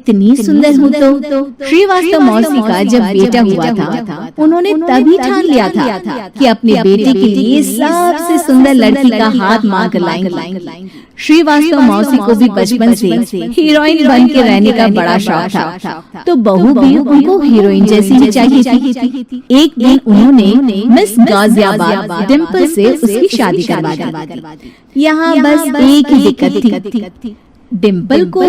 इतनी सुंदर हूँ तो श्रीवास्तव मौसी का जब बेटा हुआ था, उन्होंने तभी ठान लिया था कि अपने बेटे के लिए सबसे सुंदर लड़की का हाथ मांग कर लाएंगे। श्रीवास्तव मौसी को भी बचपन से हीरोइन बन के रहने का बड़ा शौक था, तो बहू भी उनको हीरोइन जैसी ही चाहिए थी। एक दिन उन्होंने मिस गाजियाबाद डिम्पल से उसकी शादी करवा दी। यहाँ बस एक ही दिक्कत थी, डिम्पल को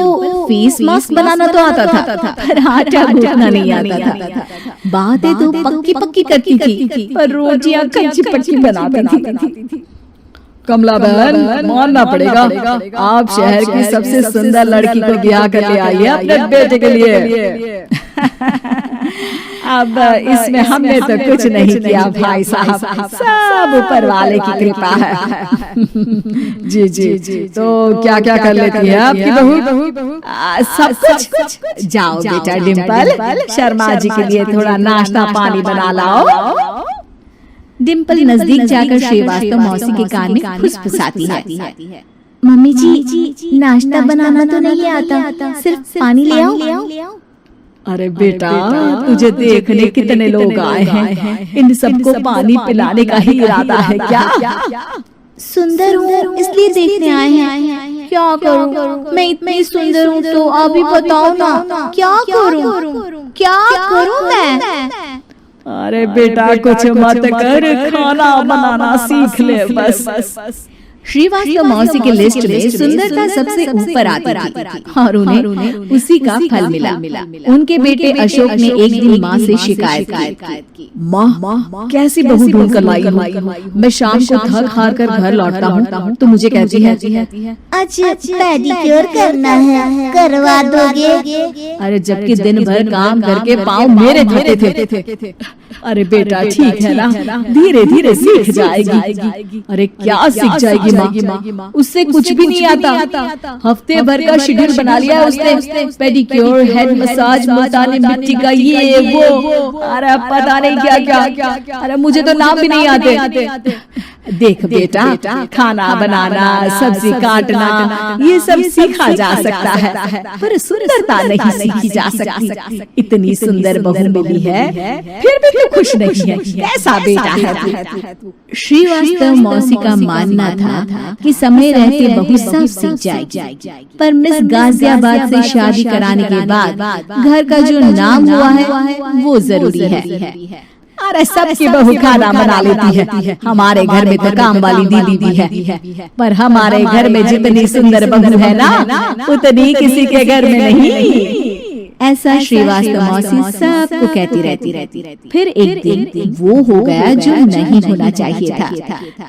फेस मास्क बनाना तो आता था, पर आटा गूंथना नहीं आता था। बातें तो पक्की पक्की करती थी, पर रोटियां कच्ची पक्की बनाती थी। कमला बहन, मानना पड़ेगा, आप शहर की सबसे सुंदर लड़की को ब्याह कर ले आई है अपने बेटे के लिए। अब इसमें हमने तो कुछ नहीं किया भाई साहब, सब ऊपर वाले की कृपा है। जी जी जी, तो क्या क्या कर लेती है आपकी बहू? सब कुछ। जाओ बेटा डिम्पल, शर्मा जी के लिए थोड़ा नाश्ता पानी बना लाओ। डिम्पल नजदीक जाकर श्रीवास्तव मौसी के कान में फुसफुसाती है। मम्मी जी, नाश्ता बनाना तो नहीं आता, सिर्फ पानी ले आओ। अरे बेटा, तुझे देखने कितने लोग आए हैं, इन सबको पानी पिलाने का ही इरादा है क्या? सुंदर हूँ इसलिए देखने आए हैं। क्या करूँ, मैं इतनी सुंदर हूँ तो अभी बताओ ना, क्या करूँ मैं? अरे बेटा, कुछ मत कर, खाना बनाना सीख ले बस। श्रीवास्तव मौसी के लिस्ट में सुंदरता सबसे ऊपर आती थी और उन्हें उसी का फल मिला। उनके बेटे अशोक ने एक दिन माँ से शिकायत की, माँ कैसी बहू ढूंढ कर लाई हूँ, मैं शाम को थक हार कर घर लौटता हूँ तो मुझे कहती है अच्छा पेडिक्योर करना है, करवा दोगे? अरे जबकि दिन भर काम करके पाँव मेरे थकते थे। अरे बेटा ठीक है ना, धीरे धीरे सीख जाएगी। अरे क्या सीख जाएगी माँ, उससे कुछ भी नहीं आता। हफ्ते भर का शेड्यूल बना लिया उसने, पेडिक्योर, हेड मसाज, मुल्तानी मिट्टी का ये वो, अरे पता नहीं क्या। अरे मुझे तो नाम भी नहीं आते। देख बेटा, खाना बनाना, सब्जी काटना, ये सब सीखा जा सकता है, पर सुंदरता नहीं सीखी जा सकती। इतनी सुंदर बहू मिली है, फिर भी तू खुश नहीं है, कैसा बेटा है तू? श्रीवास्तव मौसी का मानना था कि समय रहते बहू सब सीख जाएगी, पर मिस गाजियाबाद से शादी कराने के बाद घर का जो नाम हुआ है वो जरूरी है। अरे सबकी बहू खाना बना लेती है, हमारे घर में तो काम वाली दीदी भी है, पर हमारे घर में जितनी सुंदर बहू है ना, उतनी किसी के घर में नहीं। ऐसा श्रीवास्तव मौसी सबको कहती रहती। फिर एक दिन वो हो गया जो नहीं होना चाहिए था।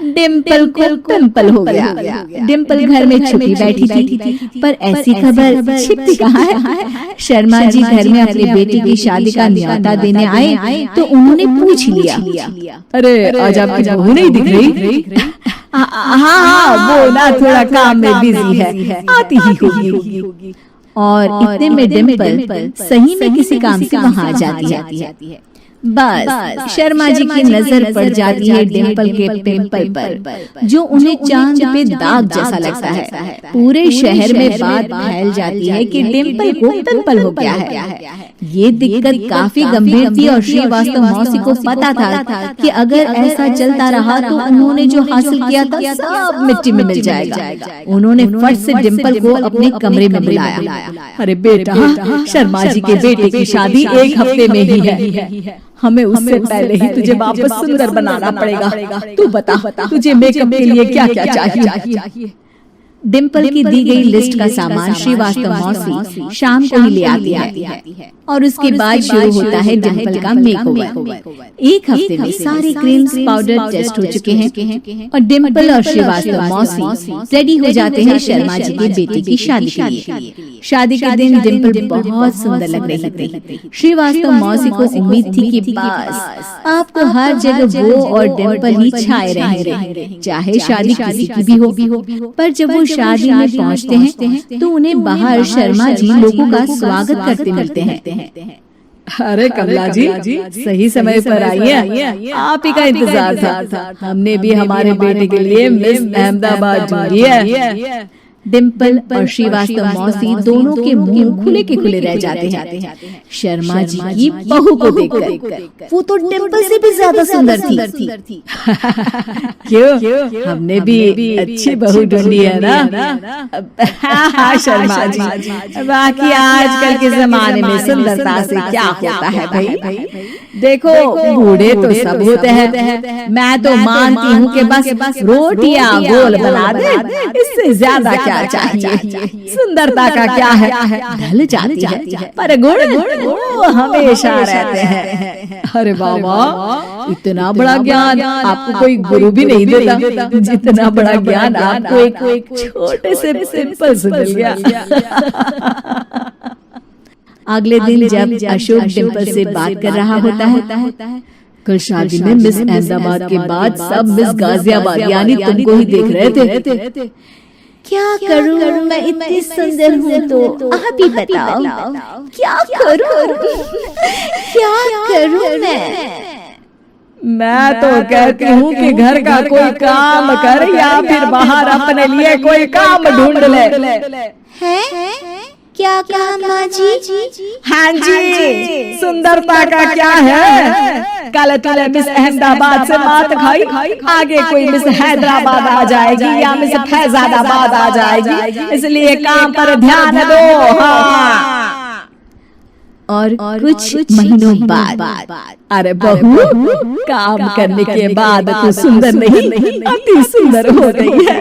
डिम्पल को पिंपल हो गया। डिम्पल घर में छुपी बैठी थी, पर ऐसी खबर छिपती कहाँ है। शर्मा जी घर में अपने बेटी की शादी का न्योता देने आए तो उन्होंने पूछ लिया, अरे आज आपकी बहू नहीं दिख रही? हाँ, वो ना थोड़ा काम में बिजी है, आती ही होगी। और इतने में डिम्पल सही में किसी काम से वहाँ जाती है। बस शर्मा जी की नजर पड़ जाती है डिम्पल के पिंपल पर, जो उन्हें चांद पे दाग जैसा लगता है। पूरे शहर में बात फैल जाती है कि डिम्पल को पिंपल हो गया है। ये दिक्कत काफी गंभीर थी और श्रीवास्तव मौसी को पता था कि अगर ऐसा चलता रहा तो उन्होंने जो हासिल किया था सब मिट्टी में मिल जाएगा। उन्होंने फट से डिम्पल को अपने कमरे में बुलाया। अरे बेटा, शर्मा जी के बेटे की शादी एक हफ्ते में ही है, हमें उससे पहले ही तुझे वापस सुंदर बनाना पड़ेगा। तू बता, तुझे मेकअप के लिए क्या क्या चाहिए? डिम्पल की दी गई लिस्ट का सामान श्रीवास्तव मौसी शाम को ही ले आती है और उसके बाद शुरू होता है डिम्पल का मेकओवर। एक हफ्ते में सारे क्रीम्स पाउडर टेस्ट हो चुके हैं और डिम्पल और श्रीवास्तव मौसी रेडी हो जाते हैं शर्मा जी के बेटे की शादी के लिए। शादी के दिन डिम्पल बहुत सुंदर लग रही थी। श्रीवास्तव मौसी को उम्मीद थी कि बस आपको हर जगह वो और डिम्पल ही छाए रहेंगे, चाहे शादी किसी की भी हो। पर जब वो शादी में पहुंचते हैं तो उन्हें बाहर शर्मा जी लोगों का स्वागत करते मिलते हैं। अरे कमला जी, सही समय पर आई है, आप ही का इंतजार था। हमने भी हमारे बेटे के लिए मिस अहमदाबाद ढूंढी है। डिम्पल और श्रीवास्तव मौसी दोनों के मुंह खुले के खुले रह जाते हैं शर्मा जी की बहू को देखकर। वो तो डिम्पल से भी ज्यादा सुंदर थी। क्यों हमने भी अच्छी बहू ढूंढी है ना। हाँ शर्मा जी, बाकी आजकल के जमाने में सुंदरता से क्या होता है भाई। देखो बूढ़े तो सब होते हैं, मैं तो मानती हूँ कि बस रोटियां गोल बना दे, इससे ज्यादा क्या चाहिए। सुंदरता का क्या है, ढल जाती है, पर गुण वो हमेशा रहते हैं। अरे बाबा, इतना बड़ा ज्ञान आपको कोई गुरु भी नहीं देता जितना बड़ा ज्ञान आपको एक छोटे से सिंपल से मिल गया। अगले दिन जब अशोक डिम्पल से बात कर रहा होता है, कल शादी में मिस अहमदाबाद के बाद सब मिस गाजियाबाद यानी तुमको ही देख रहे थे। क्या करूं, मैं इतनी सुंदर हूँ तो आप ही बताओ क्या करूं। क्या करूं मैं तो कहती हूँ कि घर का कोई काम कर या फिर बाहर अपने लिए कोई काम ढूंढ ले। है क्या कहा माँ जी? हाँ जी, सुंदरता का क्या है। कल तूने मिस अहमदाबाद से मात खाई, आगे कोई मिस हैदराबाद आ जाएगी या मिस फैजाबाद आ जाएगी, इसलिए काम पर ध्यान दो। हाँ। और कुछ महीनों बाद, अरे बहू, काम करने के बाद तू सुंदर नहीं अति सुंदर हो गई है।